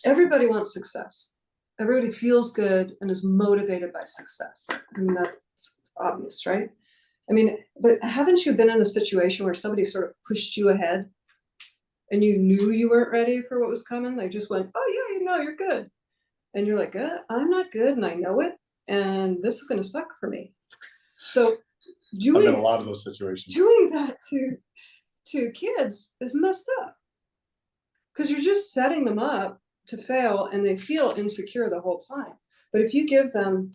everybody wants success. Everybody feels good and is motivated by success. I mean, that's obvious, right? I mean, but haven't you been in a situation where somebody sort of pushed you ahead and you knew you weren't ready for what was coming? They just went, oh yeah, you know, you're good. And you're like, I'm not good and I know it. And this is going to suck for me. So I've been in a lot of those situations. Doing that to kids is messed up. Because you're just setting them up to fail and they feel insecure the whole time. But if you give them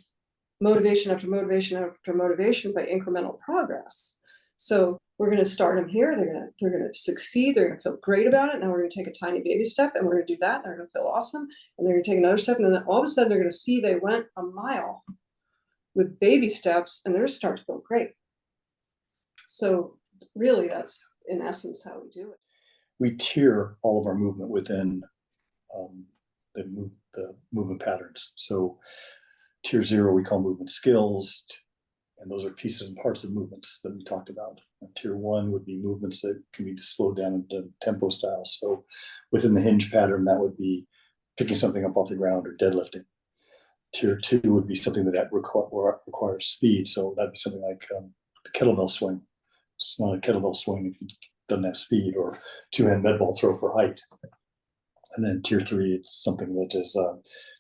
motivation after motivation after motivation by incremental progress, so we're going to start them here, they're going to succeed, they're going to feel great about it. Now we're going to take a tiny baby step and we're going to do that, they're going to feel awesome, and they're going to take another step, and then all of a sudden they're going to see they went a mile with baby steps and they're going to start to feel great. So really that's in essence how we do it. We tier all of our movement within the movement patterns. So tier 0 we call movement skills, and those are pieces and parts of movements that we talked about. And tier 1 would be movements that can be slowed down into tempo style. So within the hinge pattern, that would be picking something up off the ground or deadlifting. Tier 2 would be something that requires speed. So that'd be something like the kettlebell swing. It's not a kettlebell swing if you doesn't have speed, or two-hand med ball throw for height. And then tier 3, it's something that is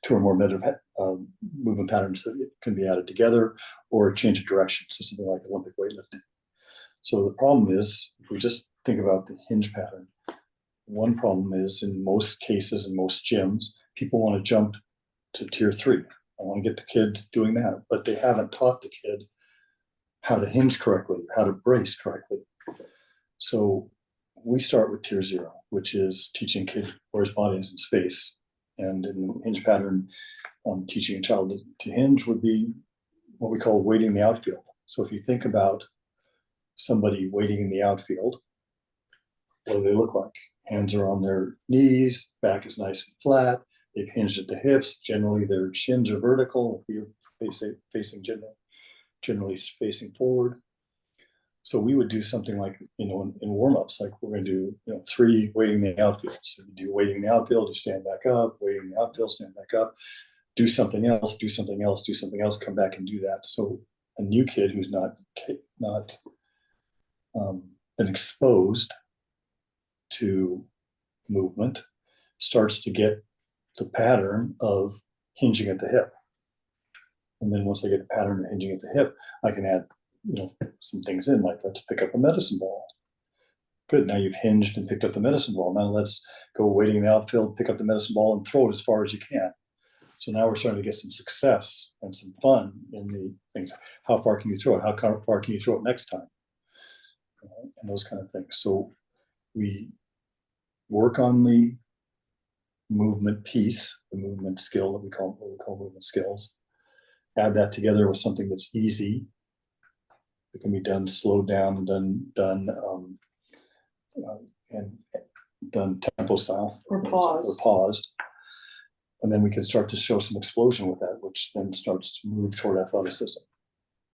2 or more movement patterns that can be added together, or a change of direction, so something like Olympic weightlifting. So the problem is, if we just think about the hinge pattern, one problem is in most cases, in most gyms, people want to jump to tier 3. I want to get the kid doing that, but they haven't taught the kid how to hinge correctly, how to brace correctly. So we start with tier 0, which is teaching kids where his body is in space. And in the hinge pattern, teaching a child to hinge would be what we call waiting in the outfield. So if you think about somebody waiting in the outfield, what do they look like? Hands are on their knees, back is nice and flat, they've hinged at the hips, generally their shins are vertical, if you're facing generally facing forward. So we would do something like, in warm-ups, like we're going to do, 3 waiting in the outfield. So you do waiting in the outfield, you stand back up, waiting in the outfield, stand back up, do something else, do something else, do something else, come back and do that. So a new kid who's not been exposed to movement starts to get the pattern of hinging at the hip. And then once they get the pattern of hinging at the hip, I can add some things in, like let's pick up a medicine ball. Good, now you've hinged and picked up the medicine ball. Now let's go waiting in the outfield, pick up the medicine ball and throw it as far as you can. So now we're starting to get some success and some fun in the things. How far can you throw it? How far can you throw it next time? And those kind of things. So we work on the movement piece, the movement skill that we call movement skills. Add that together with something that's easy. It can be done slowed down and done tempo style or paused. And then we can start to show some explosion with that, which then starts to move toward athleticism.